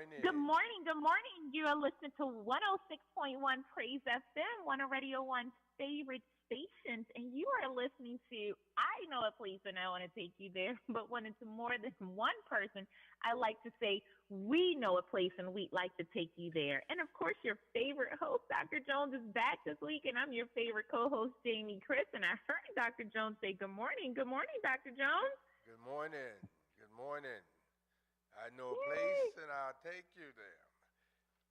Good morning. morning. Good morning. You are listening to 106.1 Praise FM, one of Radio One's favorite stations, and you are listening to I Know a Place and I Want to Take You There, but when it's more than one person, I like to say we know a place and we'd like to take you there. And of course, your favorite host, Dr. Jones, is back this week, and I'm your favorite co-host, Jamie Christon. I heard Dr. Jones say good morning. Good morning, Dr. Jones. Good morning. Good morning. I know a Yay! place and I'll take you there.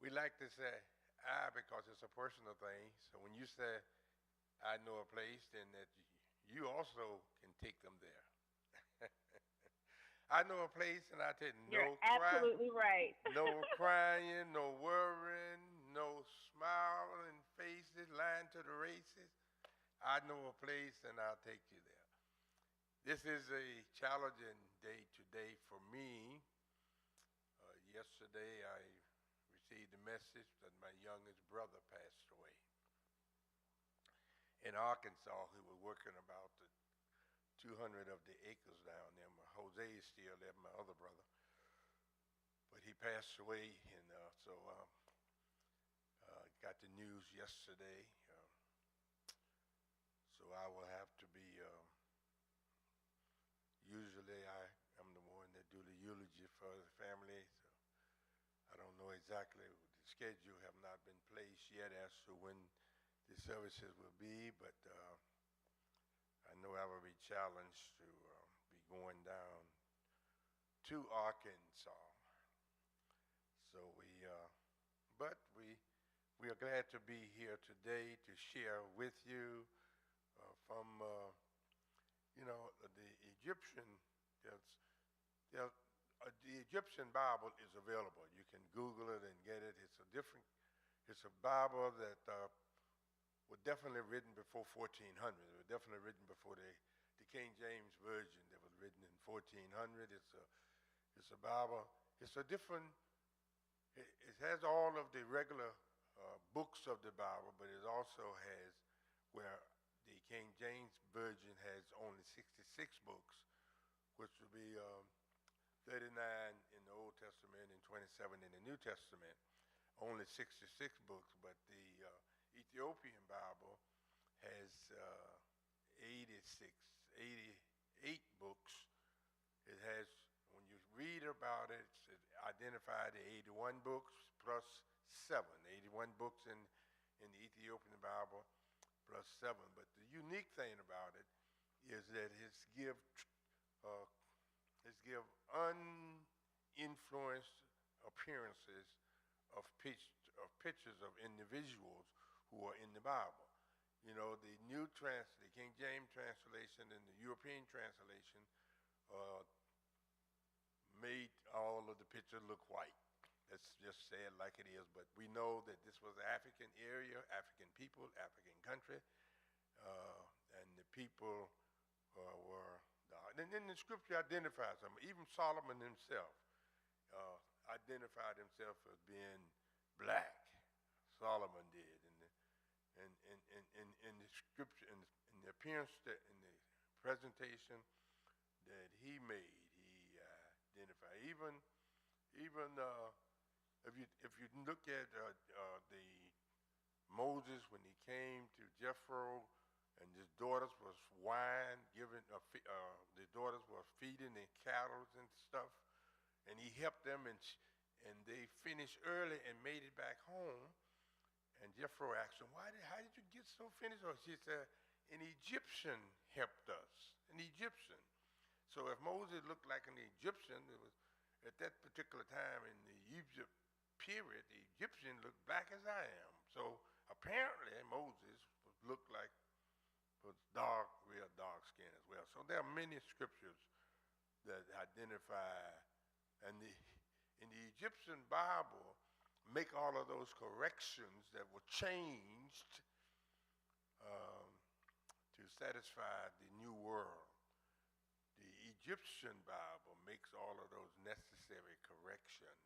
We like to say I because it's a personal thing. So when you say I know a place, then that you also can take them there. I know a place and I take You're no cry, absolutely right. no crying, no worrying, no smiling faces, lying to the races. I know a place and I'll take you there. This is a challenging day today for me. Yesterday, I received a message that my youngest brother passed away. In Arkansas, he was working about the 200 of the acres down there. Jose is still there, my other brother. But he passed away, and got the news yesterday. So I will have to be, usually I'm the one that do the eulogy for the family. So I don't know exactly, the schedule have not been placed yet as to when the services will be, but I know I will be challenged to be going down to Arkansas. So we are glad to be here today to share with you from, the Egyptian, there's, there, the Egyptian Bible is available. You can Google it and get it. It's a Bible that was definitely written before 1400. It was definitely written before the King James Version that was written in 1400. It's a Bible. It's a different, it has all of the regular books of the Bible, but it also has where the King James Version has only 66 books, which would be 39 in the Old Testament and 27 in the New Testament, only 66 books, but the Ethiopian Bible has 88 books. It has, when you read about it, it identified the 81 books plus 7, 81 books in the Ethiopian Bible plus 7. But the unique thing about it is that it's give uninfluenced appearances of pictures of individuals who are in the Bible. You know, the King James translation and the European translation made all of the pictures look white. Let's just say it like it is. But we know that this was an African area, African people, African country, and the people were. And then the scripture identifies them. Even Solomon himself identified himself as being black. Solomon did, in the scripture, in the appearance, in the presentation that he made, he identified. Even if you look at the Moses when he came to Jethro, and his daughters was wine giving, the daughters were feeding the cattle and stuff, and he helped them, and they finished early and made it back home. And Jethro asked him, how did you get so finished? Or she said, an Egyptian helped us, an Egyptian. So if Moses looked like an Egyptian, it was at that particular time in the Egypt period, the Egyptian looked black as I am. So apparently Moses looked like, was dark, real dark skin as well. So there are many scriptures that identify, and in the Egyptian Bible, make all of those corrections that were changed to satisfy the new world. The Egyptian Bible makes all of those necessary corrections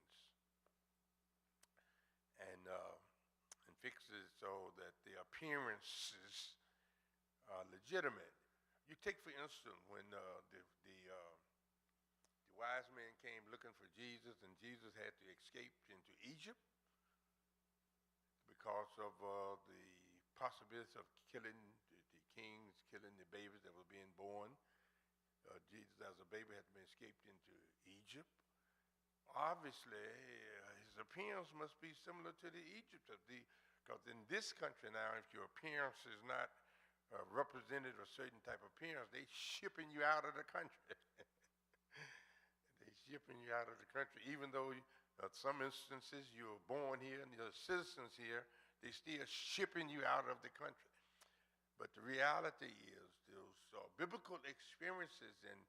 and fixes so that the appearances are legitimate. You take, for instance, when the wise men came looking for Jesus, and Jesus had to escape because of the possibility of killing the kings, killing the babies that were being born. Jesus, as a baby, had been escaped into Egypt. Obviously, his appearance must be similar to the Egypt of the, because in this country now, if your appearance is not represented a certain type of appearance, they shipping you out of the country. They shipping you out of the country, even though some instances you were born here and you're citizens here, they still shipping you out of the country. But the reality is those biblical experiences, and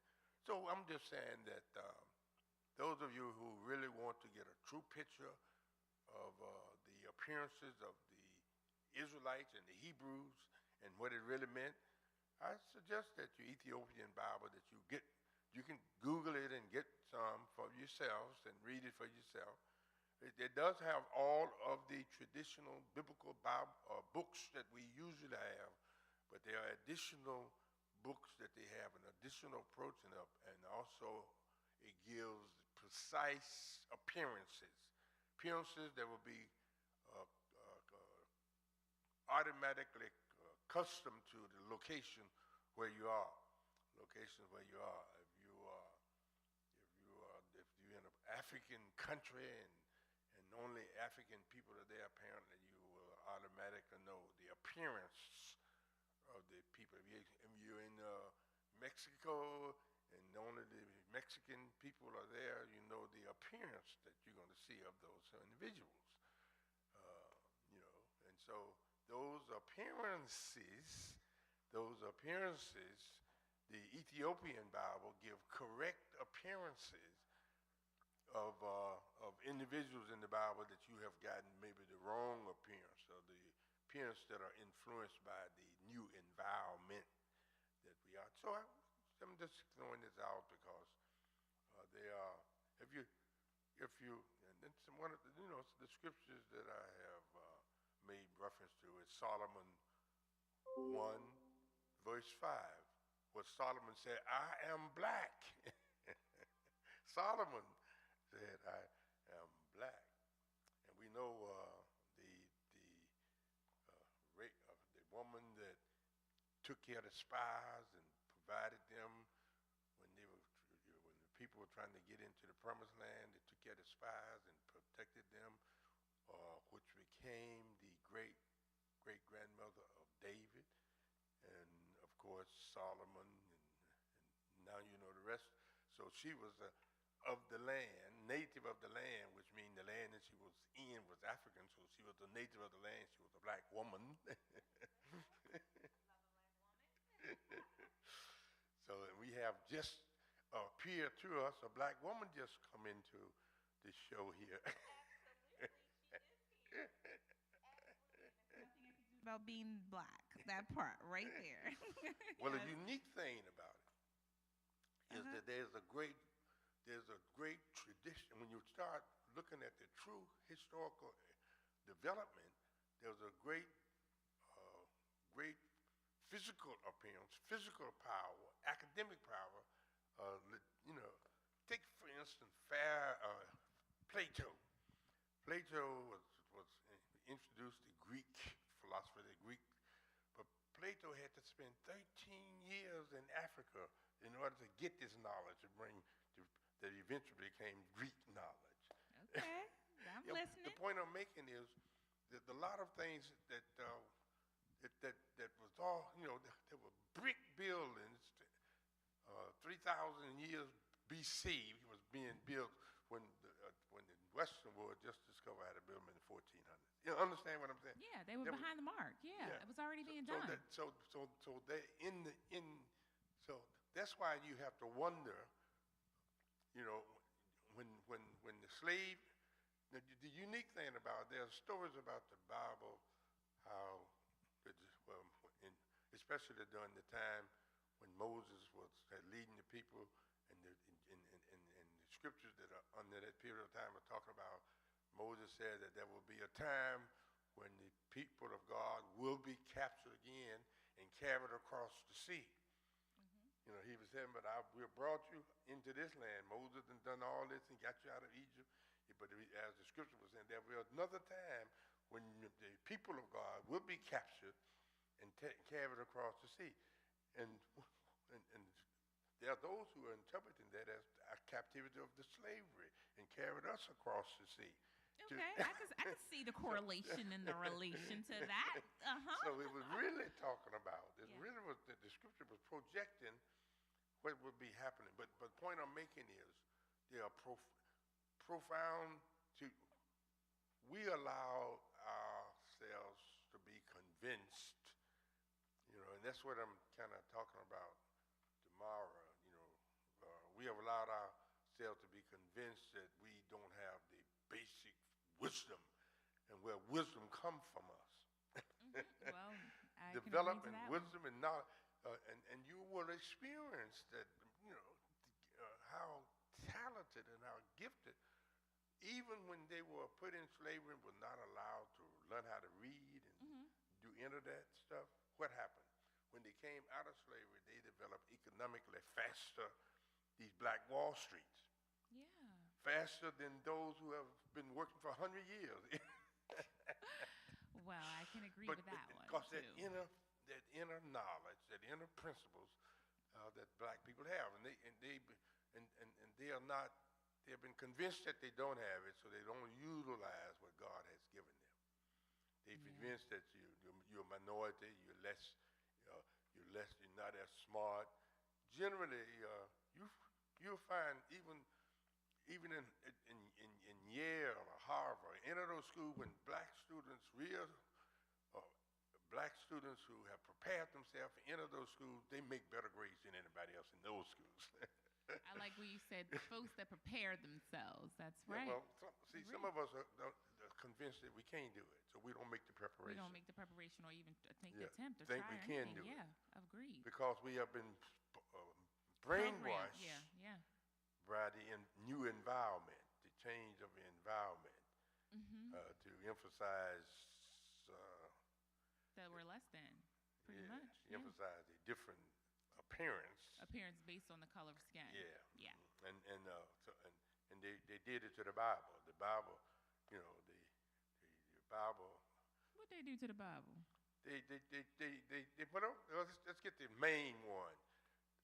so I'm just saying that those of you who really want to get a true picture of the appearances of the Israelites and the Hebrews and what it really meant, I suggest that your Ethiopian Bible, that you can Google it and get some for yourselves and read it for yourself. It does have all of the traditional biblical Bible books that we usually have, but there are additional books that they have an additional approach, and also it gives precise appearances that will be automatically accustomed to the location where you are. If you're in an African country and only African people are there, apparently you will automatically know the appearance of the people. If you're in Mexico and only the Mexican people are there, you know the appearance that you're going to see of those individuals. And so those appearances, the Ethiopian Bible give correct appearances of individuals in the Bible that you have gotten maybe the wrong appearance, or the appearance that are influenced by the new environment that we are. So I'm just throwing this out because they are. If you, and then one of the scriptures that I have made reference to is Solomon 1, verse 5, where Solomon said, "I am black." Solomon said, "I am black," and we know the woman that took care of the spies and provided them when the people were trying to get into the promised land. They took care of the spies and protected them, which became the great-grandmother of David, and of course Solomon, and now you know the rest. So she was of the land, native of the land, which means the land that she was in was African, so she was a native of the land. She was a black woman. So we have just appeared to us, a black woman just come into the show here. About being black, that part right there. Well, the unique thing about it is that there's a great tradition. When you start looking at the true historical development, there's a great physical appearance, physical power, academic power. Take for instance, Plato. Plato was introduced to Greek philosophy, but Plato had to spend 13 years in Africa in order to get this knowledge that eventually became Greek knowledge. Okay, I'm listening. The point I'm making is that a lot of things that was all, there were brick buildings 3,000 years BC was being built when the Western world just discovered how to build them in the 1400s. You understand what I'm saying? Yeah, they were behind the mark. Yeah, it was already being done. So that's why you have to wonder, when the slave. The unique thing about it, there are stories about the Bible, how, especially during the time when Moses was leading the people, and the scriptures that are under that period of time are talking about. Moses said that there will be a time when the people of God will be captured again and carried across the sea. Mm-hmm. He was saying, "But we brought you into this land. Moses done all this and got you out of Egypt." But as the scripture was saying, there will be another time when the people of God will be captured and carried across the sea. And, and there are those who are interpreting that as a captivity of the slavery and carried us across the sea. Okay, I could see the correlation and the relation to that. So it was really talking about, it really was, the scripture was projecting what would be happening. But the point I'm making is, they are profound we allow ourselves to be convinced, and that's what I'm kind of talking about tomorrow. We have allowed ourselves to be convinced that we don't have the basic wisdom and where wisdom comes from us. Well, I developing can wisdom and knowledge, and you will experience that, how talented and how gifted, even when they were put in slavery and were not allowed to learn how to read and do any of that stuff, what happened? When they came out of slavery, they developed economically faster these black Wall Streets. Yeah. Faster than those who have been working for 100 years. Well, I can agree with that one. Because that inner knowledge, that inner principles that black people have, and they are not. They have been convinced that they don't have it, so they don't utilize what God has given them. They're convinced that you're a minority, you're not as smart. Generally, you'll find even in Yale or Harvard, any of those schools, when black students who have prepared themselves for any of those schools, they make better grades than anybody else in those schools. I like what you said, folks that prepare themselves. That's right. Well, some of us are convinced that we can't do it, so we don't make the preparation. We don't make the preparation or even take the attempt or think try we can anything. do it. Yeah, agreed. Because we have been brainwashed by the new environment, the change of the environment, to emphasize that we're less than, pretty much. Emphasize a different appearance based on the color of skin. Yeah. And they did it to the Bible. The Bible, the Bible. What they do to the Bible? They put up. Let's get the main one.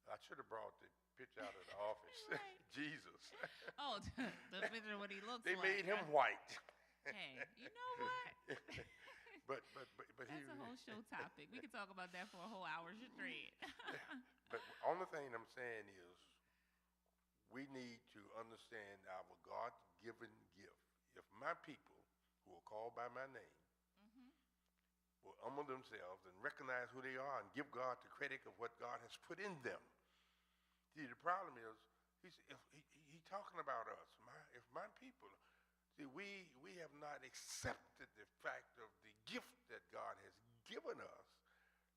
I should have brought the picture out of the office. Right. Jesus. Oh, the picture of what he looks they like. They made him white. Hey, you know what? But that's a whole show topic. We could talk about that for a whole hour straight. But the only thing I'm saying is we need to understand our God-given gift. If my people who are called by my name will humble themselves and recognize who they are and give God the credit of what God has put in them. See, the problem is, he's talking about us. If my people, see, we have not accepted the fact of the gift that God has given us,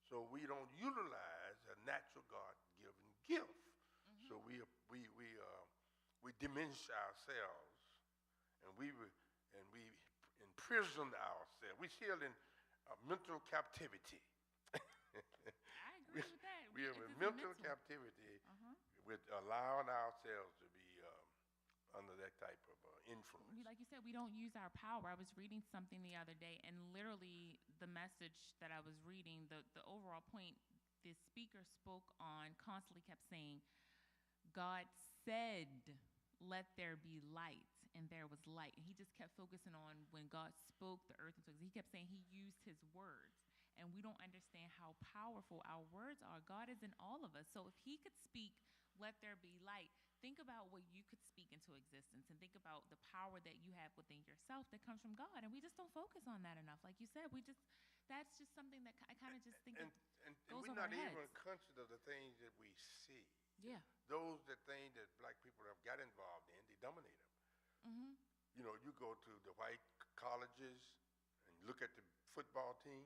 so we don't utilize a natural God-given gift. So we diminish ourselves, and we imprison ourselves. We're still in mental captivity. I agree with that. We are in mental captivity with allowing ourselves to be under that type of influence. Like you said, we don't use our power. I was reading something the other day, and literally the message that I was reading, the overall point the speaker spoke on constantly kept saying, God said, let there be light, and there was light. And he just kept focusing on when God spoke, the earth into existence. He kept saying he used his words. And we don't understand how powerful our words are. God is in all of us. So if he could speak, let there be light, think about what you could speak into existence, and think about the power that you have within yourself that comes from God. And we just don't focus on that enough. Like you said, that's just something that I kind of just think and goes we're over not our even heads. conscious of the things that we see. Yeah. Those things that black people have got involved in, they dominate them. You go to the white colleges and look at the football team.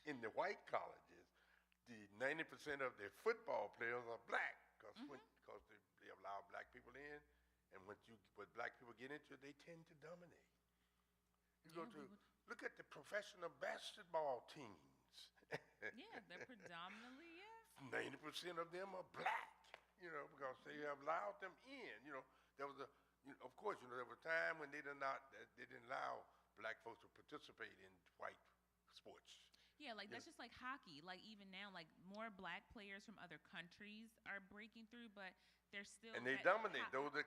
In the white colleges, the 90% of their football players are black because they allow black people in, and when black people get into it, they tend to dominate. Look at the professional basketball teams. Yeah, they're predominantly 90% of them are black, because they have allowed them in. There was there was a time when they didn't allow black folks to participate in white sports. Yeah, like that's just like hockey. Like even now, like more black players from other countries are breaking through, but they're still And they dominate those that.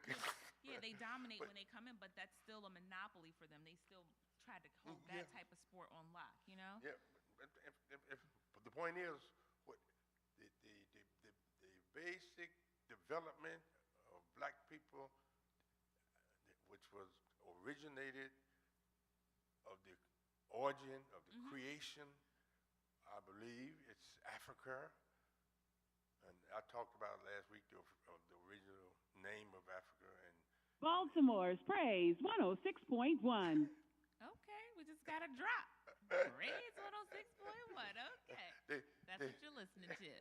Yeah, they dominate but, when they come in, but that's still a monopoly for them. They still try to hold that type of sport on lock, you know? Yeah, but the point is, what the basic development of black people, which was originated of the origin of the creation. I believe it's Africa, and I talked about last week the original name of Africa and Baltimore's Praise 106.1. Okay, we just got a drop. Praise 106.1. Okay, that's what you're listening to.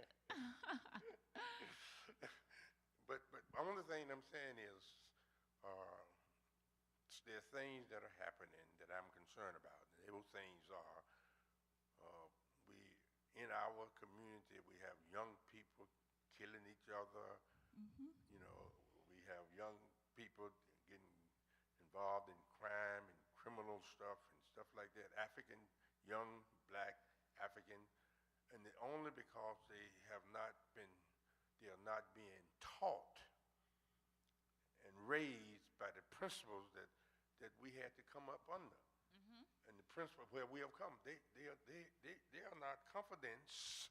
but the only thing I'm saying is, there are things that are happening that I'm concerned about. And those things are, we in our community we have young people killing each other. You know, we have young people getting involved in crime and criminal stuff and stuff like that. African, young, black, African, and only because they are not being taught and raised by the principles that we had to come up under. And the principle where we have come, they are not confidents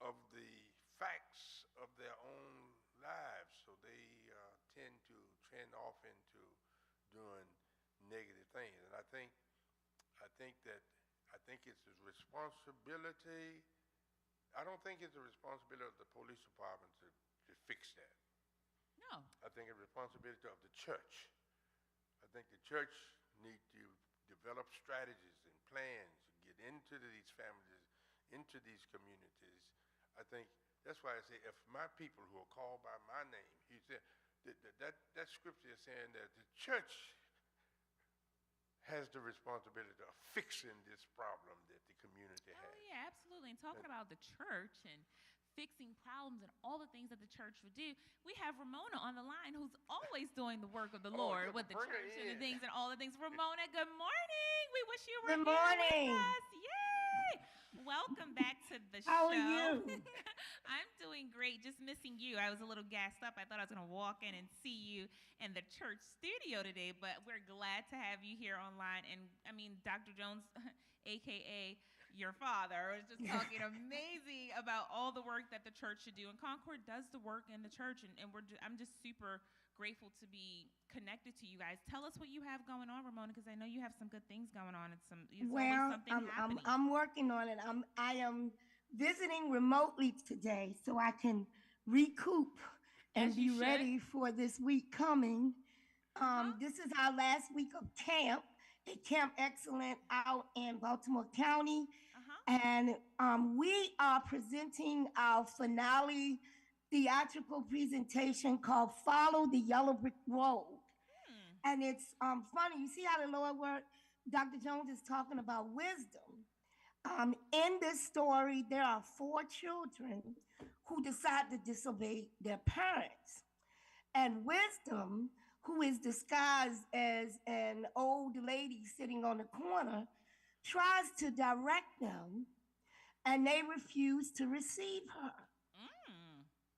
of the facts of their own lives, so they tend to trend off into doing negative things. And I think it's a responsibility. I don't think it's a responsibility of the police department to fix that. No. I think it's a responsibility of the church. I think the church needs to develop strategies and plans to get into these families, into these communities. I think that's why I say, if my people who are called by my name, he said that scripture is saying that the church has the responsibility of fixing this problem that the community has. Oh yeah, absolutely. And talking about the church and fixing problems and all the things that the church would do, we have Ramona on the line, who's always doing the work of the Lord with the church and the things and all the things. Ramona, good morning. We wish you were here with us. Yay! Welcome back to the show. How are you? I'm doing great. Just missing you. I was a little gassed up. I thought I was going to walk in and see you in the church studio today, but we're glad to have you here online. And I mean, Dr. Jones, aka your father, was just talking amazing about all the work that the church should do. And Concord does the work in the church, and I'm just super grateful to be connected to you guys. Tell us what you have going on, Ramona, because I know you have some good things going on. It's always something happening. I'm working on it. I am visiting remotely today so I can recoup and be ready for this week coming. This is our last week of camp at Camp Excellent out in Baltimore County. And we are presenting our finale theatrical presentation called Follow the Yellow Brick Road. And it's funny. You see how the Lord worked? Dr. Jones is talking about wisdom. In this story, there are 4 children who decide to disobey their parents. And wisdom, who is disguised as an old lady sitting on the corner, tries to direct them, and they refuse to receive her.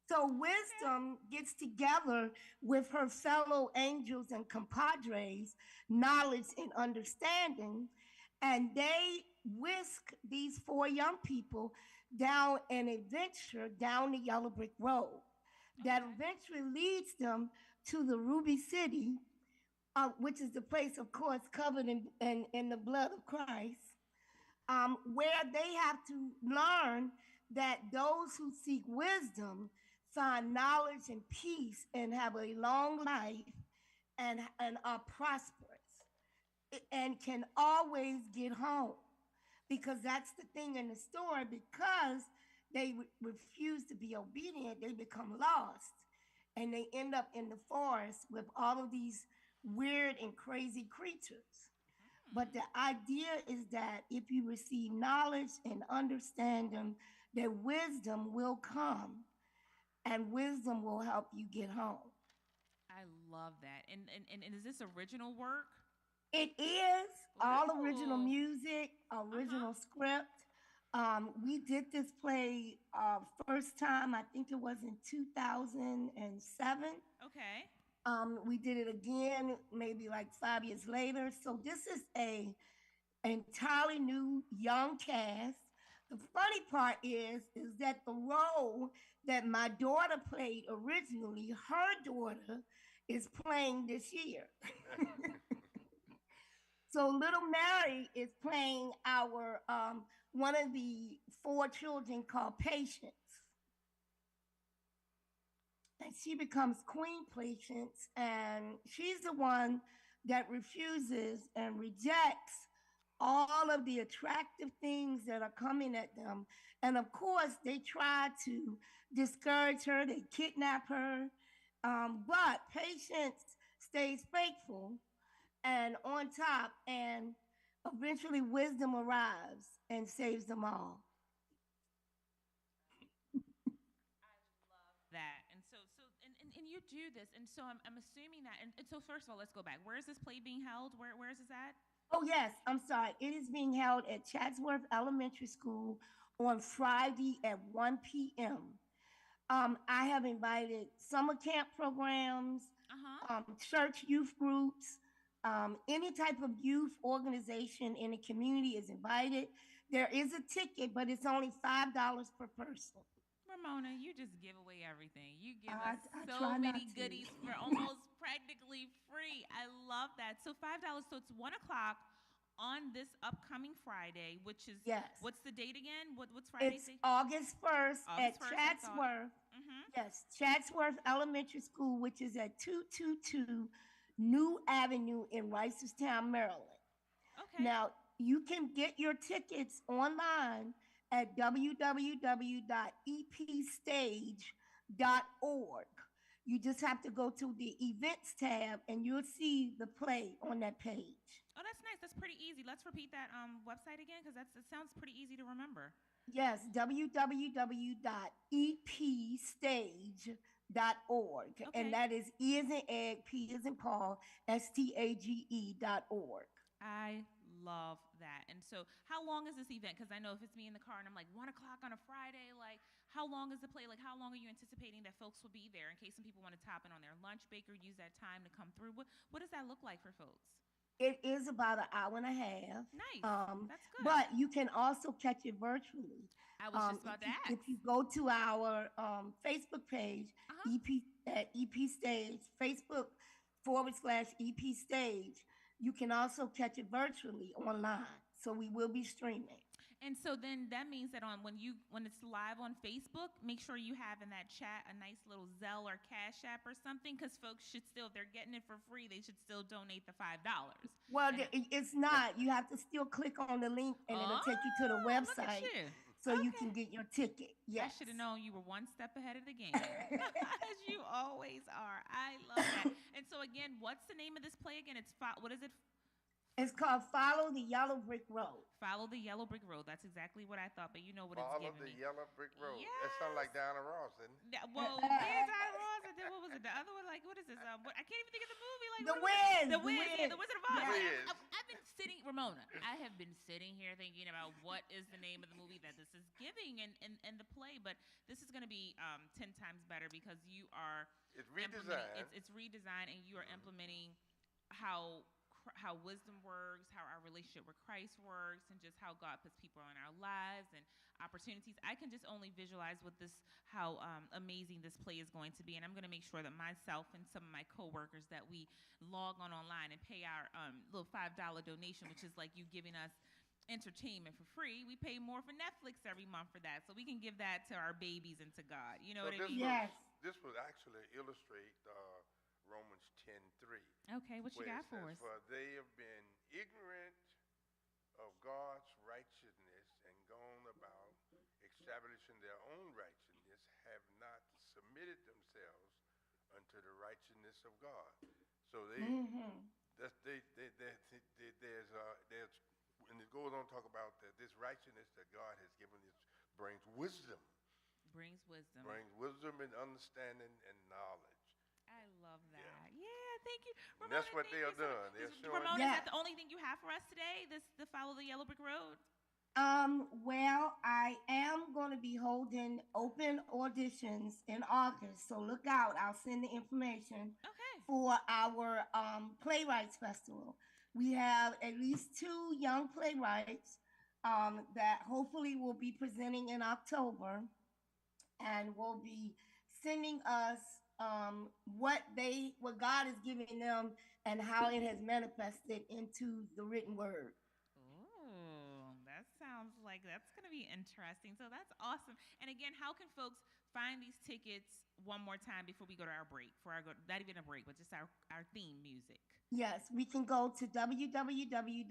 So wisdom gets together with her fellow angels and compadres, knowledge and understanding, and they whisk these 4 young people down an adventure down the Yellow Brick Road that eventually leads them to the Ruby City, which is the place, of course, covered in the blood of Christ, where they have to learn that those who seek wisdom find knowledge and peace and have a long life and are prosperous and can always get home. Because that's the thing in the story, because they refuse to be obedient, they become lost. And they end up in the forest with all of these weird and crazy creatures. But the idea is that if you receive knowledge and understanding, that wisdom will come and wisdom will help you get home. I love that. And is this original work? It is all original Ooh. music, Uh-huh. original script. We did this play first time, I think it was in 2007. Okay. We did it again maybe like 5 years later. So this is a entirely new young cast. The funny part is that the role that my daughter played originally, her daughter is playing this year. So little Mary is playing our one of the four children called Patience, and she becomes Queen Patience, and she's the one that refuses and rejects all of the attractive things that are coming at them. And of course, they try to discourage her, they kidnap her. But Patience stays faithful and on top, and eventually wisdom arrives and saves them all. That. And you do this. And so I'm assuming that. And so, first of all, let's go back. Where is this play being held? Where is this at? Oh, yes, I'm sorry. It is being held at Chatsworth Elementary School on Friday at 1 p.m. I have invited summer camp programs, Uh huh. church youth groups, any type of youth organization in the community is invited. There is a ticket, but it's only $5 per person. Ramona, you just give away everything. You give us I so try not many to. goodies for almost practically free. I love that. So $5. So it's 1 o'clock on this upcoming Friday, which is Yes. what's the date again? What's Friday's It's date? August 1st August at 1st, I thought. Chatsworth. Mm-hmm. Yes, Chatsworth Elementary School, which is at 222 New Avenue in Reisterstown, Maryland. Okay. Now, you can get your tickets online at www.epstage.org. You just have to go to the events tab and you'll see the play on that page. Oh, that's nice. That's pretty easy. Let's repeat that website again because it sounds pretty easy to remember. Yes, www.epstage.org. And Okay. that is E as in egg, P as in Paul, STAGE.org. I love that. And so, how long is this event? Because I know if it's me in the car and I'm like 1 o'clock on a Friday, like how long is the play? Like how long are you anticipating that folks will be there in case some people want to top in on their lunch break or use that time to come through? What does that look like for folks? It is about an hour and a half. Nice. That's good. But you can also catch it virtually. I was just about to ask. If you go to our Facebook page, Uh-huh. EP at EP Stage, Facebook.com/EP Stage, you can also catch it virtually online. So we will be streaming. And so then that means that when it's live on Facebook, make sure you have in that chat a nice little Zelle or Cash App or something, because folks should still, if they're getting it for free, they should still donate the $5. Well, And, it's not. You have to still click on the link, and it'll take you to the look at website you. so you Okay. can get your ticket. I Yes. should have known you were one step ahead of the game, as you always are. I love that. And so again, what's the name of this play again? What is it? It's called Follow the Yellow Brick Road. Follow the Yellow Brick Road. That's exactly what I thought, but you know what it's Follow giving the me. yellow brick road. Yes. That sounds like Diana Ross, isn't it? Well, there's Diana Ross, and then what was it? The other one, like, what is this? I can't even think of the movie. Like, The what is it? Wiz. The Wiz. Yeah, The Wizard of Oz. Yeah. Like, Wiz. I've been sitting, Ramona. I have been sitting here thinking about what is the name of the movie that this is giving, and the play. But this is going to be 10 times better because you are It's redesigned. It's redesigned, and you are implementing how wisdom works, how our relationship with Christ works, and just how God puts people in our lives and opportunities. I can just only visualize how amazing this play is going to be, and I'm going to make sure that myself and some of my coworkers that we log on online and pay our little $5 donation, which is like you giving us entertainment for free. We pay more for Netflix every month for that, so we can give that to our babies and to God. You know what I mean? Yes. This would actually illustrate Romans 10:3. Okay, what you where got it for says, us? For they have been ignorant of God's righteousness and gone about establishing their own righteousness, have not submitted themselves unto the righteousness of God. So there's and it goes on to talk about that this righteousness that God has given us brings wisdom. Brings wisdom. Brings wisdom and understanding and knowledge. I love that. Yeah, Thank you, And Ramona. that's what Thank they you are so doing. much. They're showing. Ramona, is Yeah. that the only thing you have for us today? This the Follow the Yellow Brick Road. Well, I am going to be holding open auditions in August, so look out. I'll send the information Okay. for our playwrights festival. We have at least two young playwrights that hopefully will be presenting in October and will be sending us what God is giving them and how it has manifested into the written word. Ooh, that sounds like that's going to be interesting. So that's awesome. And again, how can folks find these tickets one more time before we go to our break? Not even a break, but just our theme music. Yes, we can go to www.epstage.org.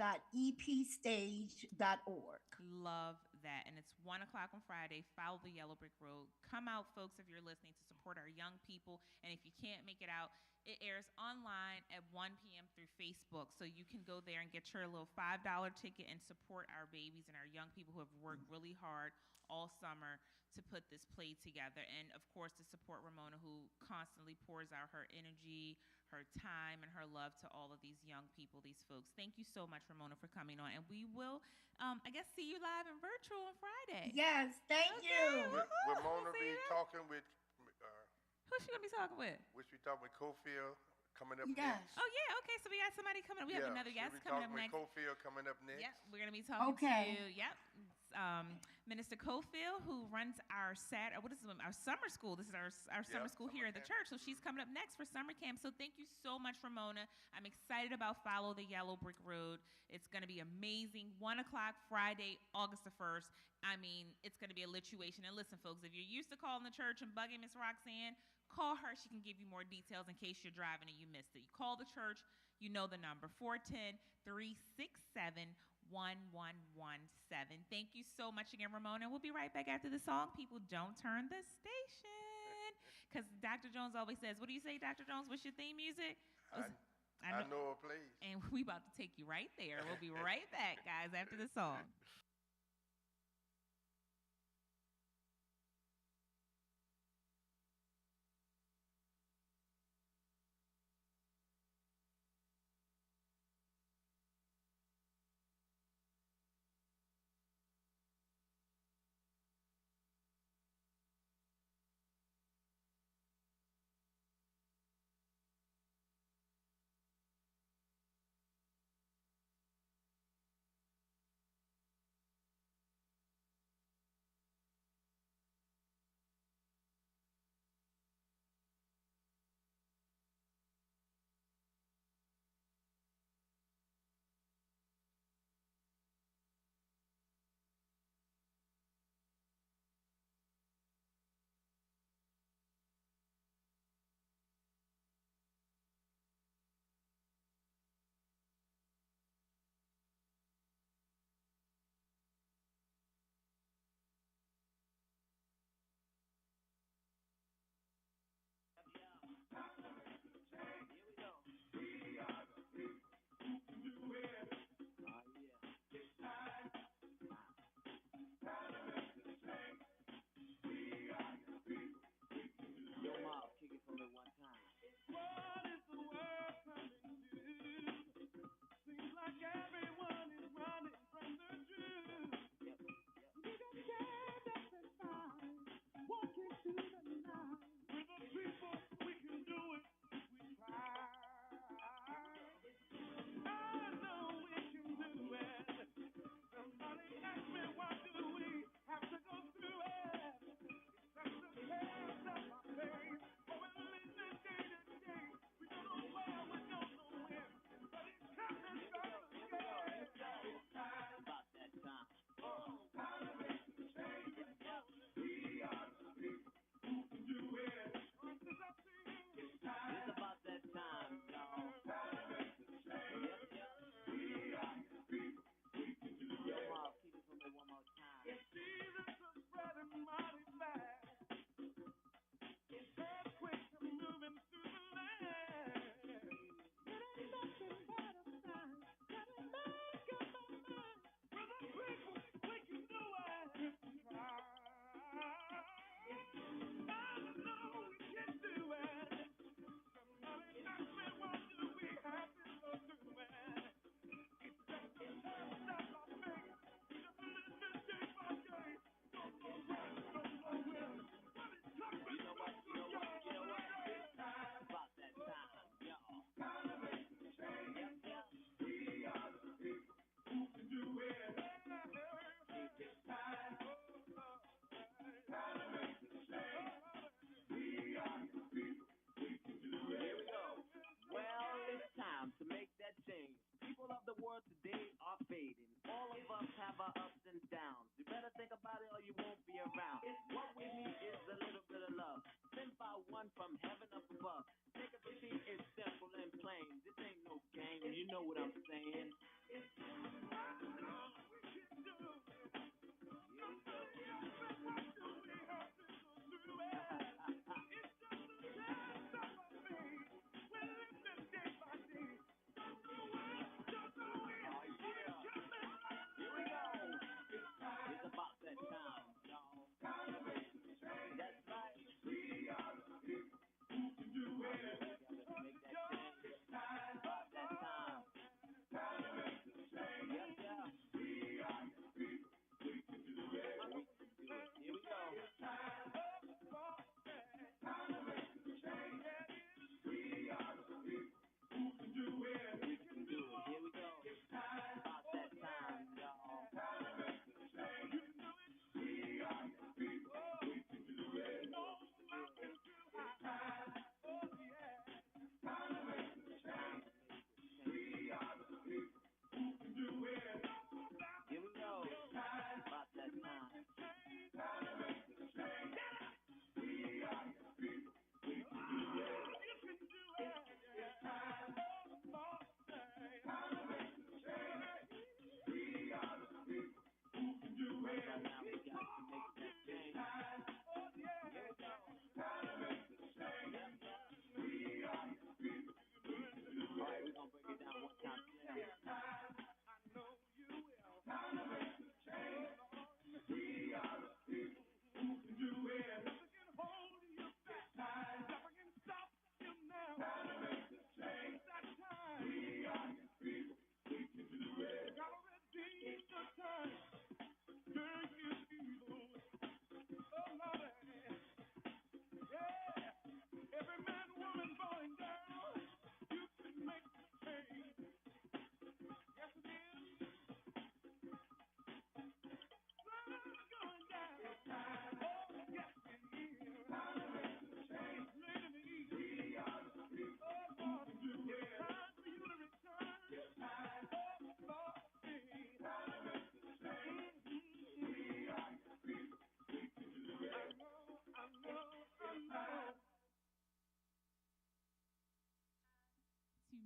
Love that. And it's 1 o'clock on Friday. Follow the Yellow Brick Road. Come out, folks, if you're listening, to support our young people. And if you can't make it out, it airs online at 1 p.m. through Facebook. So you can go there and get your little $5 ticket and support our babies and our young people who have worked really hard all summer to put this play together. And of course, to support Ramona, who constantly pours out her energy, her time, and her love to all of these young people, these folks. Thank you so much, Ramona, for coming on. And we will, I guess, see you live and virtual on Friday. Yes, thank you. Will Mona be talking with? Who's she gonna be talking with? Which we talking with Cofield coming up Yes. next. Oh yeah, okay. So we got somebody coming up. We have another guest coming up next. Cofield coming up next. Yep, we're gonna be talking to Minister Cofield, who runs our our summer school. This is our summer school here at the church. So she's coming up next for summer camp. So thank you so much, Ramona. I'm excited about Follow the Yellow Brick Road. It's gonna be amazing. 1 o'clock Friday, August the 1st. I mean, it's gonna be a lituation. And listen, folks, if you're used to calling the church and bugging Miss Roxanne, call her. She can give you more details in case you're driving and you missed it. You call the church, you know the number, 410-367-1117. Thank you so much again, Ramona. We'll be right back after the song. People, don't turn the station. Because Dr. Jones always says, what do you say, Dr. Jones? What's your theme music? I know a place. And we about to take you right there. We'll be right back, guys, after the song. know what I'm saying.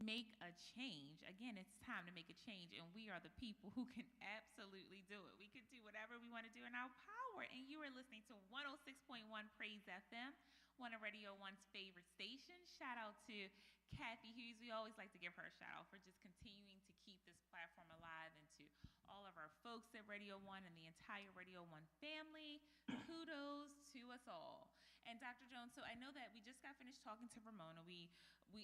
Make a change. Again, it's time to make a change, and we are the people who can absolutely do it. We can do whatever we want to do in our power. And you are listening to 106.1 Praise FM, one of Radio One's favorite stations. Shout out to Kathy Hughes. We always like to give her a shout out for just continuing to keep this platform alive, and to all of our folks at Radio One and the entire Radio One family. Kudos to us all. And Dr. Jones, so I know that we just got finished talking to Ramona.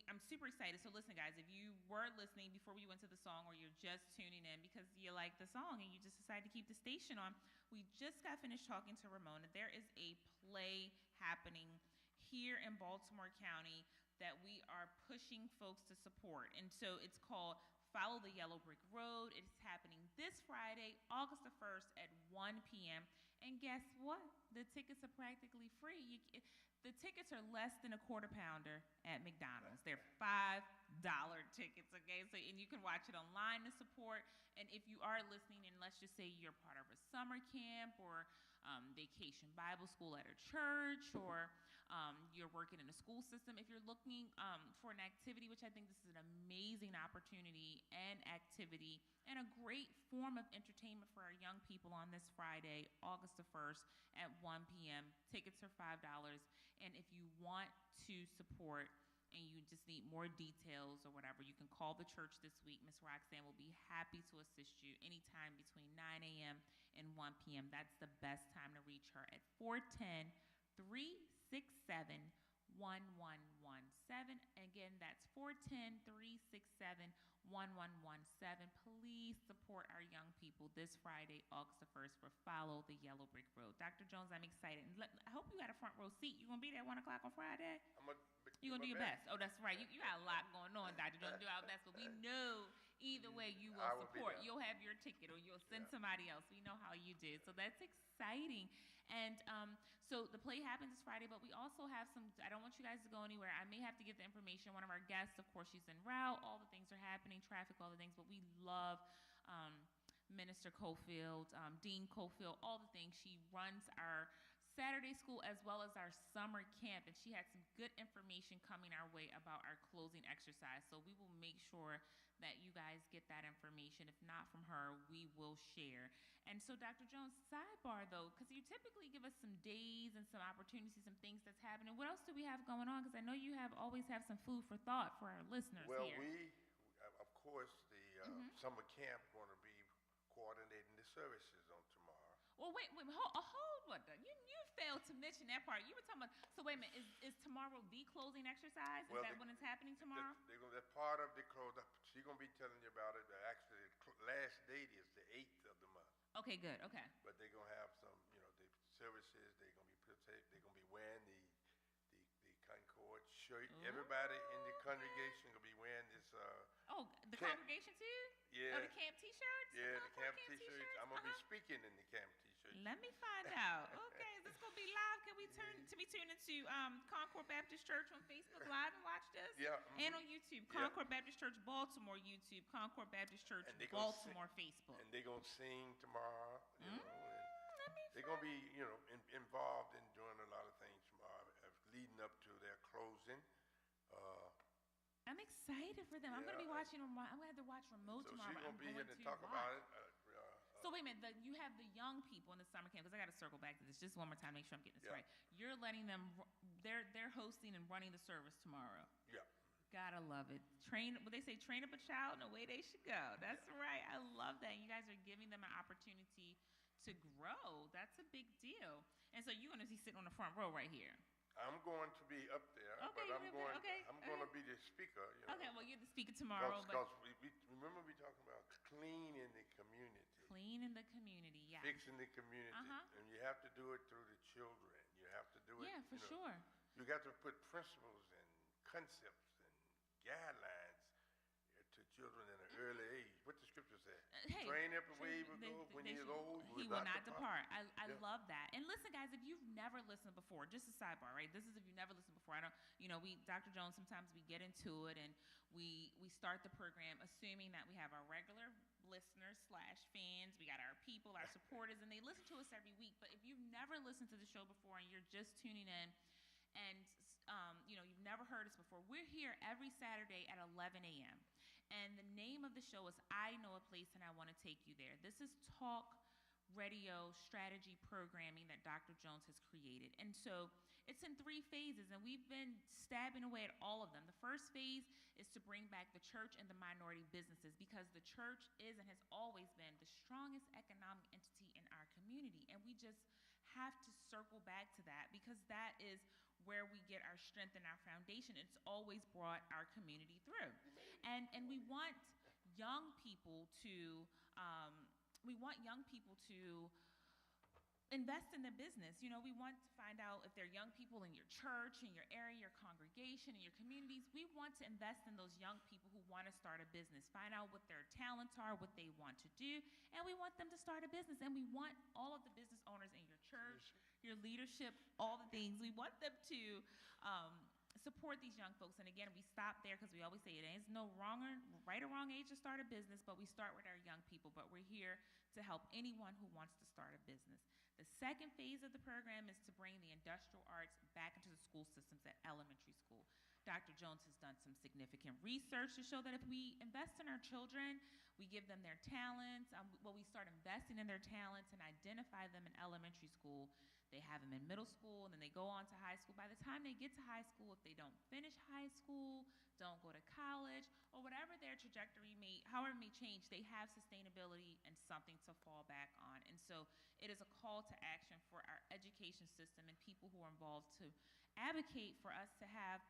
I'm super excited. So listen, guys, if you were listening before we went to the song, or you're just tuning in because you like the song and you just decided to keep the station on, we just got finished talking to Ramona. There is a play happening here in Baltimore County that we are pushing folks to support. And so it's called Follow the Yellow Brick Road. It's happening this Friday, August the 1st at 1 p.m. And guess what? The tickets are practically free. The tickets are less than a quarter pounder at McDonald's. They're $5 tickets, okay? So, and you can watch it online to support. And if you are listening, and let's just say you're part of a summer camp or vacation Bible school at a church, or you're working in a school system, if you're looking for an activity, which I think this is an amazing opportunity and activity and a great form of entertainment for our young people on this Friday, August the 1st at 1 p.m. Tickets are $5. And if you want to support and you just need more details or whatever, you can call the church this week. Miss Roxanne will be happy to assist you anytime between 9 a.m. and 1 p.m. That's the best time to reach her at 410-367-1117. Again, that's 410-367-1117. Please support our young people this Friday, August the 1st for Follow the Yellow Brick Road. Dr. Jones, I'm excited. I hope you got a front row seat. You going to be there at 1 o'clock on Friday? You're going to do your best. Oh, that's right. You got a lot going on, Dr. Jones. Do our best. But we know either way you will support. You'll have your ticket, or you'll send somebody else. We know how you did. So that's exciting. And so the play happens this Friday, but we also have some, I don't want you guys to go anywhere. I may have to get the information. One of our guests, of course, she's en route. All the things are happening, traffic, all the things. But we love Minister Cofield, Dean Cofield, all the things. She runs our Saturday school as well as our summer camp, and she had some good information coming our way about our closing exercise. So we will make sure that you guys get that information. If not from her, we will share. And so, Dr. Jones, sidebar though, because you typically give us some days and some opportunities, some things that's happening. What else do we have going on? Because I know you always have some food for thought for our listeners well, here. Of course, the summer camp going to be coordinating the services on tomorrow. Well, wait, hold what? You failed to mention that part. You were talking about. So wait a minute, is tomorrow the closing exercise? Is that when it's happening tomorrow? That's part of the close. She's gonna be telling you about it. Actually, the last date is the 8th of the month. Okay, good. Okay. But they're gonna have some, the services. They're gonna be wearing the Concord shirt. Ooh. Everybody in the congregation gonna be wearing this. The congregation too? Yeah. Oh, the camp T-shirts. Yeah, the camp T-shirts. T-shirts. I'm gonna be speaking in the camp T-shirts. Let me find out. Okay, is this gonna be live? Can we be tuned into Concord Baptist Church on Facebook Live and watch this? Yeah. And on YouTube, Concord Baptist Church Baltimore YouTube, Concord Baptist Church Baltimore Facebook. And they're gonna sing tomorrow. They're Let me gonna be, involved in doing a lot of things tomorrow, leading up to their closing. I'm excited for them. I'm gonna be watching. I'm gonna have to watch remote So tomorrow. she's gonna be here to talk watch. about it. So wait a minute, you have the young people in the summer camp, because I got to circle back to this just one more time, make sure I'm getting this right. You're letting them, they're hosting and running the service tomorrow. Yeah. Gotta love it. What they say, train up a child in the way they should go. That's right. I love that. You guys are giving them an opportunity to grow. That's a big deal. And so you're gonna be sitting on the front row right here. I'm going to be up there, Okay, but I'm going to okay. be the speaker. Okay, well, you're the speaker tomorrow. Because we remember we talking about cleaning the community. Cleaning the community, yeah. Fixing the community. And you have to do it through the children. You have to do it. Yeah, for sure. You got to put principles and concepts and guidelines to children in an early age. What the scripture says. Train up the way he will go when he is old. He will not depart. I love that. And listen, guys, if you've never listened before, just a sidebar, right? This is if you've never listened before. Dr. Jones, sometimes we get into it and we start the program assuming that we have our regular listeners / fans. We got our people, our supporters, and they listen to us every week. But if you've never listened to the show before and you're just tuning in and you've never heard us before, we're here every Saturday at 11 a.m. And the name of the show is I Know a Place and I Want to Take You There. This is talk radio strategy programming that Dr. Jones has created. And so it's in 3 phases, and we've been stabbing away at all of them. The first phase is to bring back the church and the minority businesses, because the church is and has always been the strongest economic entity in our community. And we just have to circle back to that, because that is where we get our strength and our foundation. It's always brought our community through. And we want young people to invest in their business. We want to find out if there are young people in your church, in your area, your congregation, in your communities. We want to invest in those young people who want to start a business, find out what their talents are, what they want to do, and we want them to start a business. And we want all of the business owners in your church, your leadership, all the things. We want them to support these young folks. And again, we stop there because we always say it ain't no right or wrong age to start a business, but we start with our young people. But we're here to help anyone who wants to start a business. The second phase of the program is to bring the industrial arts back into the school systems at elementary school. Dr. Jones has done some significant research to show that if we invest in our children, we give them their talents, we start investing in their talents and identify them in elementary school. They have them in middle school, and then they go on to high school. By the time they get to high school, if they don't finish high school, don't go to college, or whatever their trajectory however it may change, they have sustainability and something to fall back on. And so it is a call to action for our education system and people who are involved to advocate for us to have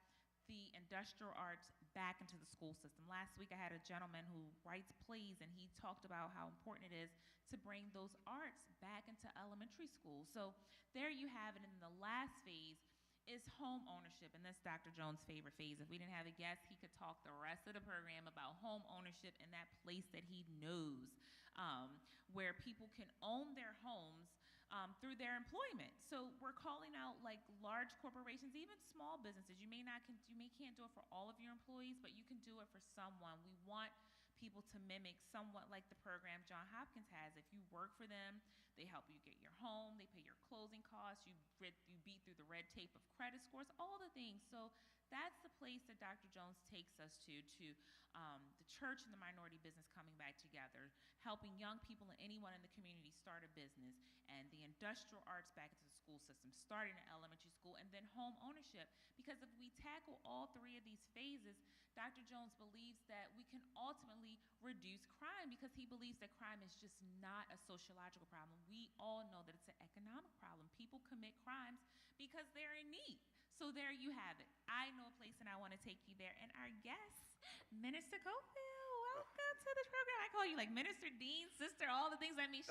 the industrial arts back into the school system. Last week I had a gentleman who writes plays, and he talked about how important it is to bring those arts back into elementary school. So there you have it. And then the last phase is home ownership, and that's Dr. Jones' favorite phase. If we didn't have a guest, he could talk the rest of the program about home ownership and that place that he knows, where people can own their homes through their employment. So we're calling out like large corporations, even small businesses. You can't do it for all of your employees, but you can do it for someone. We want people to mimic somewhat like the program John Hopkins has. If you work for them, they help you get your home, they pay your closing costs, you beat through the red tape of credit scores, all the things. So that's the place that Dr. Jones takes us to the church and the minority business coming back together, helping young people and anyone in the community start a business, and the industrial arts back into the school system, starting in elementary school, and then home ownership. Because if we tackle all three of these phases, Dr. Jones believes that we can ultimately reduce crime, because he believes that crime is just not a sociological problem. We all know that it's an economic problem. People commit crimes because they're in need. So there you have it. I know a place and I want to take you there. And our guest, Minister Cofield, welcome to the program. I call you like Minister, Dean, Sister, all the things. I mean,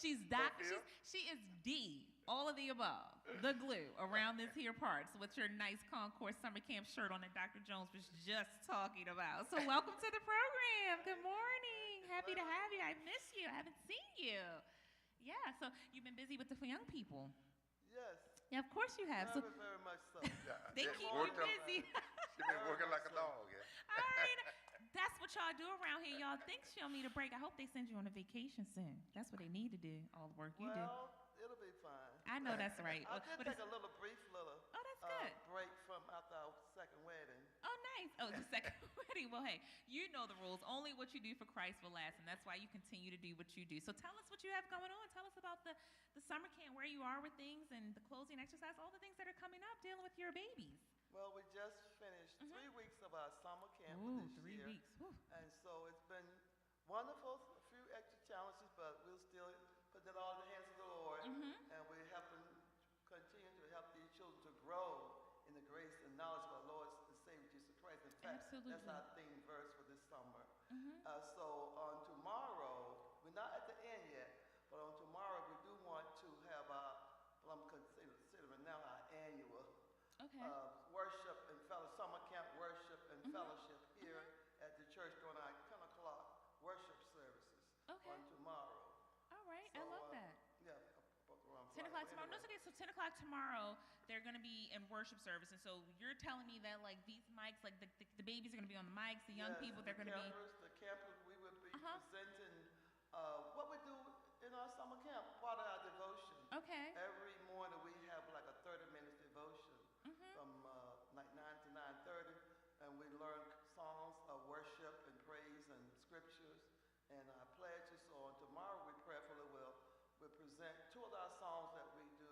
she's Doctor, she is D, all of the above, the glue around this here part. So with your nice Concord summer camp shirt on that Dr. Jones was just talking about. So welcome to the program. Good morning. Happy to have you. I miss you. I haven't seen you. Yeah, so you've been busy with the young people. Yes. Yeah, of course you have. Very, very much so. They keep you busy. She's been working like a dog. Yeah. All right. That's what y'all do around here. Y'all think she'll need a break. I hope they send you on a vacation soon. That's what they need to do, all the work you do. Well, it'll be fine. I know that's right. I did take a brief that's good. break from after our second wedding. Oh, nice. Oh, the second wedding. Well, hey, you know the rules. Only what you do for Christ will last, and that's why you continue to do what you do. So tell us what you have going on. Tell us about the summer camp, where you are with things, and the closing exercise, all the things that are coming up, dealing with your babies. Well, we just finished 3 weeks of our summer camp Ooh, this 3 year. weeks. Whew. And so it's been wonderful, a few extra challenges, but we'll still put it all in the hands of the Lord. And we're helping continue to help these children to grow in the grace and knowledge of our Lord and Savior Jesus Christ. In fact, Absolutely. that's our theme verse for this summer. So on tomorrow, we're not at the end yet, but on tomorrow we do want to have I'm considering now our annual worship and summer camp worship and fellowship here at the church during our 10 o'clock worship services on tomorrow. All right. So, I love that. Yeah. 10 o'clock tomorrow. No, it's okay. So 10 o'clock tomorrow, they're going to be in worship service. And so you're telling me that, like, these mics, like, the babies are going to be on the mics, the young people, they're going to be... The campers, we will be presenting what we do in our summer camp, part of our devotion. Okay. Every morning we have, like, a 30-minute devotion from, like, 9 to 9:30. And we learn songs of worship and praise and scriptures and our pledges. So on tomorrow, we prayerfully will present 2 of our songs that we do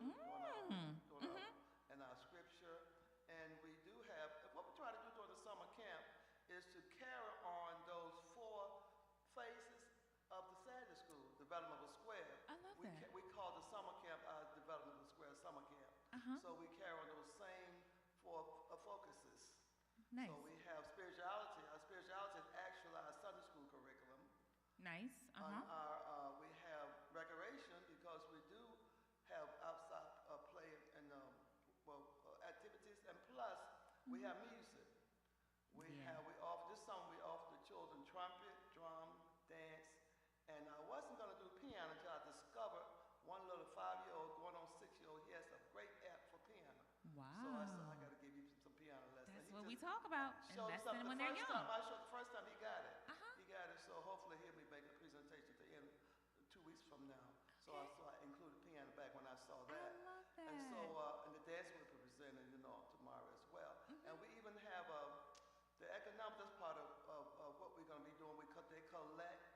in our scripture. And we do have, what we try to do during the summer camp is to carry on those 4 phases of the Saturday school, developmental square. I love that. We call the summer camp our developmental square summer camp. So we carry on those same 4 focuses. Nice. So we have spirituality. Our spirituality is actually our Sunday school curriculum. Nice. We have recreation because we do have outside play and activities, and plus we have music. We offer this summer. We offer the children trumpet, drum, dance, and I wasn't going to do piano until I discovered one little 5-year-old going on 6-year-old. He has a great app for piano. Wow. So I said I got to give you some piano lessons. That's what we talk about. Invest in them when they're young. The first time he got it. He got it. So hopefully he'll be making a presentation at the end 2 weeks from now. So I included piano back when I saw that. I love that. And so and the dance will be presented, tomorrow as well. And we even have the economic. That's part of what we're going to be doing. They collect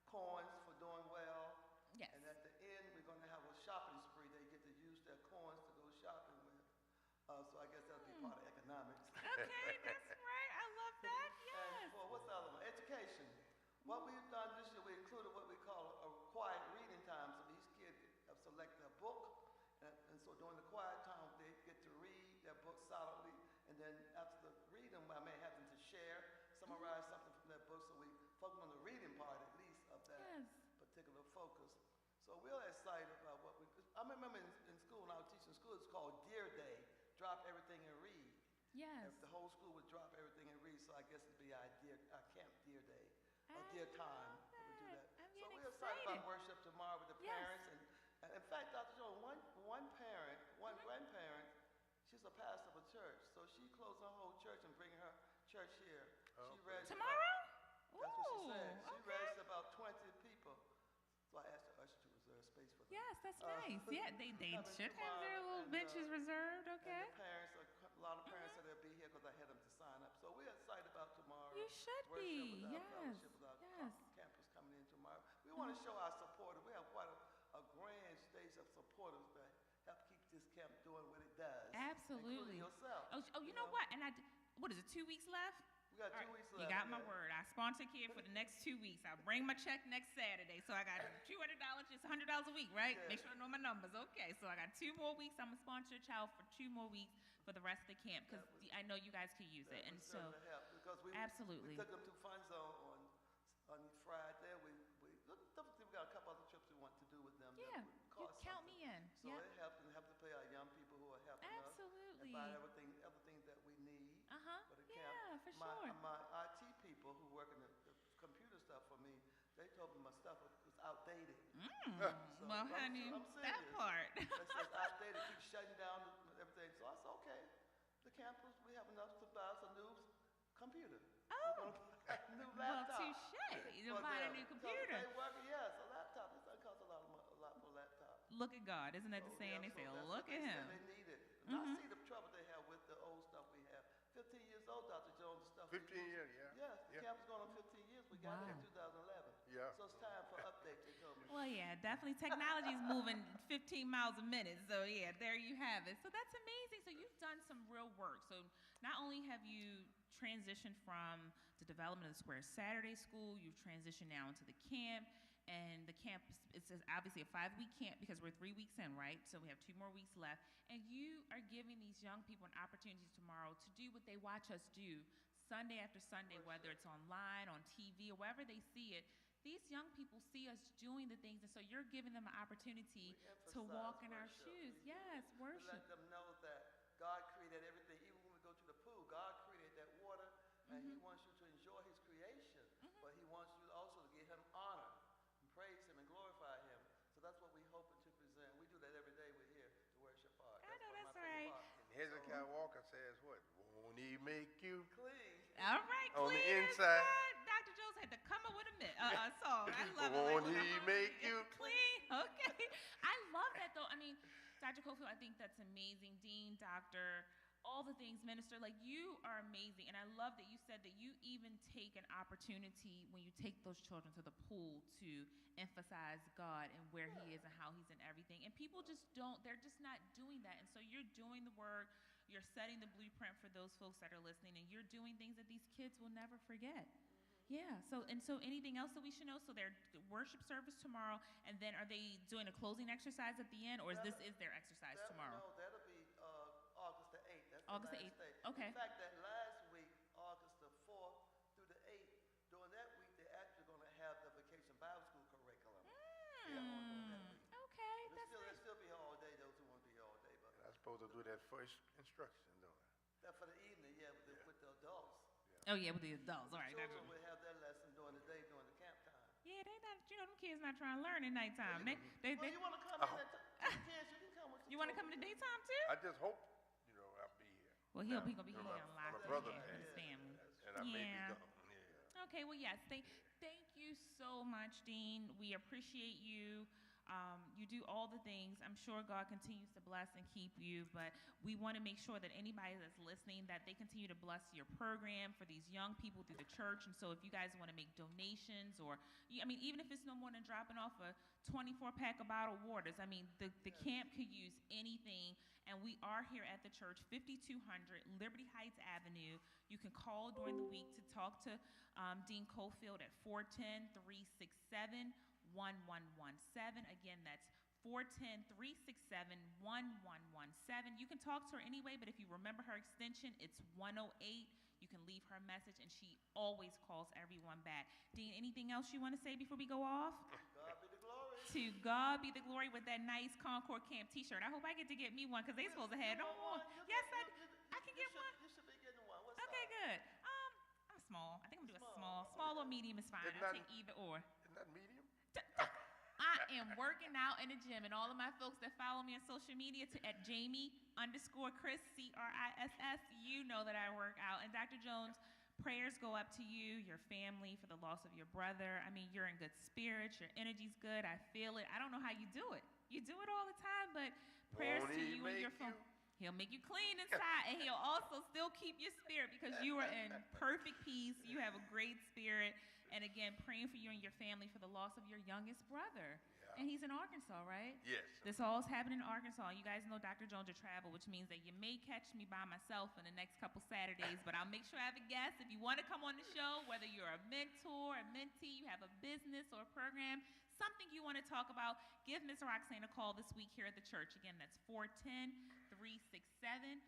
coins for doing well. Yes. And at the end, we're going to have a shopping spree. They get to use their coins to go shopping with. So I guess that'll be part of economics. Okay, that's right. I love that. Yes. And what's the other one? Education. What we've done this year, we included what we call a quiet reading time. So these kids have selected a book, and so during the quiet time, they get to read their book solidly. And then after the reading, I may have them to summarize something from that book. So we focus on the reading part at least of that particular focus. So we're excited about what we. I remember in school when I was teaching school, it's called Dear Day. Drop everything and read. Yes. If the whole school would drop everything and read, so I guess it'd be our camp Dear Day, or Dear Time. We do that. So we're excited about worship tomorrow with the parents, and in fact, Dr. Jones, one grandparent, she's a pastor of a church, so she closed her whole church and bring her church here. She raised tomorrow. That's what she said. She raised about 20 people. So I asked the usher to reserve space for them. Yes, that's nice. Yeah, they should have their little benches reserved. Okay. And the parents, a lot of parents said they'll be here because I had You should worship, be. with our Yes. fellowship, with our Yes. campus coming in tomorrow. We want to show our supporters. We have quite a grand stage of supporters that help keep this camp doing what it does. Absolutely. Including yourself. Oh, you know what? And what is it, 2 weeks left? We got All 2 right, weeks left. You got my yeah. word. I sponsor kid for the next 2 weeks. I'll bring my check next Saturday. So I got $200, just $100 a week, right? Yeah. Make sure I know my numbers. Okay, so I got 2 more weeks. I'm going to sponsor a child for 2 more weeks for the rest of the camp because I know you guys can use it. And so, help because absolutely. We took them to Fun Zone on Friday. We got a couple other trips we want to do with them. Yeah, that would cost count something. me in. So Yep. it helps to pay our young people who are helping us Absolutely. and buy everything that we need for the camp. Yeah, for sure. My IT people who work in the computer stuff for me, they told me my stuff was outdated. So Well, honey, I'm that serious. part. They said it's outdated, keep shutting down everything. So I said, okay, the campus, we have enough to buy us a new computer. Oh. A new Well, laptop. touche. You'll for buy a them. new So computer. they work, yes, a laptop. This doesn't cost a lot for a laptop. Look at God. Isn't that the So, saying? yeah, They say, so that's look what at they him. said they need it. And I see the trouble they have with the old stuff we have. 15 years old, Dr. Jones, the stuff. 15 years, yeah. Yes, the Yeah. campus going on 15 years. We got it in 2011. Yeah. So it's time for update, they told me. Well, yeah, definitely. Technology is moving 15 miles a minute. So, yeah, there you have it. So that's amazing. So you've done some real work. So not only have you transitioned from the development of the Square Saturday School, you've transitioned now into the camp. And the camp, it's obviously a 5-week camp because we're 3 weeks in, right? So we have 2 more weeks left. And you are giving these young people an opportunity tomorrow to do what they watch us do Sunday after Sunday, whether it's online, on TV, or wherever they see it. These young people see us doing the things, and so you're giving them an opportunity to walk in our shoes. Yes, worship. We let them know that God created everything. Even when we go to the pool, God created that water, and He wants you to enjoy His creation, but He wants you also to give Him honor, and praise Him, and glorify Him. So that's what we're hoping to present. We do that every day. We're here to worship God. I know one of that's my favorite right. parts. And Hezekiah Walker says what? Won't he make you? Clean. All right, On the clean is inside. good. Dr. Jones had to come up with a song. I love it. Won't Like, he make you? clean? Okay. I love that, though. I mean, Dr. Cofield, I think that's amazing. Dean, doctor, all the things, minister, like you are amazing. And I love that you said that you even take an opportunity when you take those children to the pool to emphasize God and where He is and how He's in everything. And people just don't, they're just not doing that. And so you're doing the work, you're setting the blueprint for those folks that are listening, and you're doing things that these kids will never forget. Yeah. So anything else that we should know? So their worship service tomorrow, and then are they doing a closing exercise at the end, or is their exercise tomorrow? No, that'll be August the 8th. That's August the the last 8th. day. Okay. In fact, that last week, August the 4th through the 8th, during that week, they're actually going to have the Vacation Bible School curriculum. Yeah, on that week. Okay, that's They'll nice. still be here all day, those who want to be here all day. But I'm supposed to do that first instruction, don't I? that for the evening, with the adults. Oh yeah, with the adults. All right. Children will have their lesson during the day, during the camp time. Yeah, they not. You know, them kids not trying to learn at nighttime. Well, They you want to come in and kids, you can come with You want to come in the daytime too? I just hope, I'll be here. Well, he'll be gonna be here My a lot brother with his passed, family. and I may be Yeah. gone. Yeah. Okay, well, yes. Thank you so much, Dean. We appreciate you. You do all the things. I'm sure God continues to bless and keep you, but we want to make sure that anybody that's listening, that they continue to bless your program for these young people through the church. And so if you guys want to make donations, or, even if it's no more than dropping off a 24-pack of bottled waters, the camp could use anything. And we are here at the church, 5200 Liberty Heights Avenue. You can call during the week to talk to Dean Cofield at 410-367-1117. Again, that's 410-367-1117. You can talk to her anyway, but if you remember her extension, it's 108. You can leave her a message, and she always calls everyone back. Dean, anything else you want to say before we go off? God be the glory. To God be the glory with that nice Concord Camp t-shirt. I hope I get to get me one because they supposed to have no more. Yes, I can get one. You should be getting one. What's Okay, size? good. I'm small. I think I'm gonna do a small or medium is fine. It's I'll not- take either or. Isn't that medium? I am working out in the gym, and all of my folks that follow me on social media at Jamie_Chris, CRISS, you know that I work out. And Dr. Jones, prayers go up to you, your family, for the loss of your brother. You're in good spirits. Your energy's good. I feel it. I don't know how you do it. You do it all the time, but prayers Won't to he you and your make phone. you? He'll make you clean inside, and he'll also still keep your spirit because you are in perfect peace. You have a great spirit. And again, praying for you and your family for the loss of your youngest brother. Yeah. And he's in Arkansas, right? Yes. This all's happening in Arkansas. You guys know Dr. Jones will travel, which means that you may catch me by myself in the next couple Saturdays, but I'll make sure I have a guest. If you want to come on the show, whether you're a mentor, a mentee, you have a business or a program, something you want to talk about, give Ms. Roxanne a call this week here at the church. Again, that's 410-367-1117.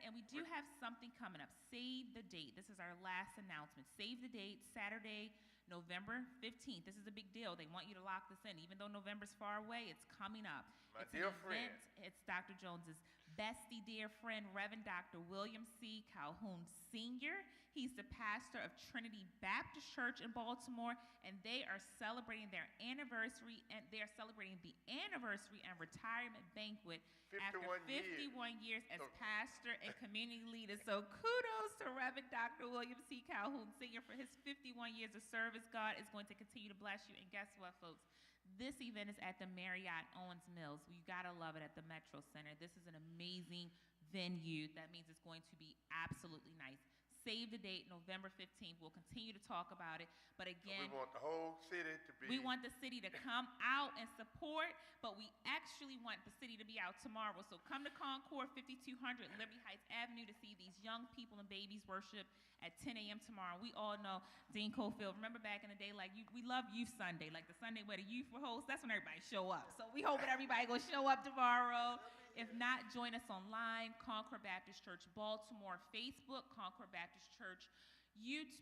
And we do have something coming up. Save the date. This is our last announcement. Save the date, Saturday, November 15th. This is a big deal. They want you to lock this in. Even though November's far away, it's coming up. It's dear friend. It's Dr. Jones's bestie dear friend, Reverend Dr. William C. Calhoun Sr. He's the pastor of Trinity Baptist Church in Baltimore, and they are celebrating their anniversary, and they are celebrating the anniversary and retirement banquet after 51 years as pastor and community leader. So kudos to Reverend Dr. William C. Calhoun Sr. for his 51 years of service. God is going to continue to bless you. And guess what, folks? This event is at the Marriott Owens Mills. You gotta love it, at the Metro Center. This is an amazing venue. That means it's going to be absolutely nice. Save the date, November 15th. We'll continue to talk about it. But again, we want the whole city to be. We want the city to come out and support, but we actually want the city to be out tomorrow. So come to Concord, 5200 Liberty Heights Avenue to see these young people and babies worship at 10 a.m. tomorrow. We all know Dean Cofield. Remember back in the day, like we love Youth Sunday, like the Sunday where the youth were hosts. That's when everybody show up. So we hoping everybody gonna show up tomorrow. If not, join us online, Concord Baptist Church Baltimore Facebook, Concord Baptist Church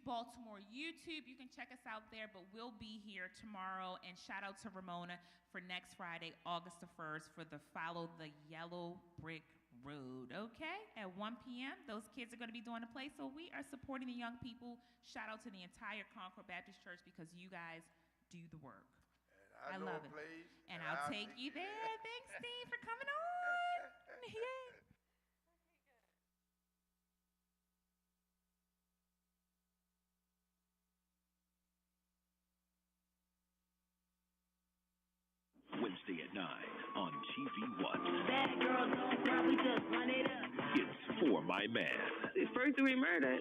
Baltimore YouTube. You can check us out there, but we'll be here tomorrow. And shout out to Ramona for next Friday, August the 1st, for the Follow the Yellow Brick Road, okay? At 1 p.m., those kids are going to be doing a play, so we are supporting the young people. Shout out to the entire Concord Baptist Church because you guys do the work. I love it. Place, and I'll take you there. Thanks, Steve, for coming on. Yay. Wednesday at 9 on TV1. Bad girls don't cry, we just run it up. It's For My Man. It's first degree murder.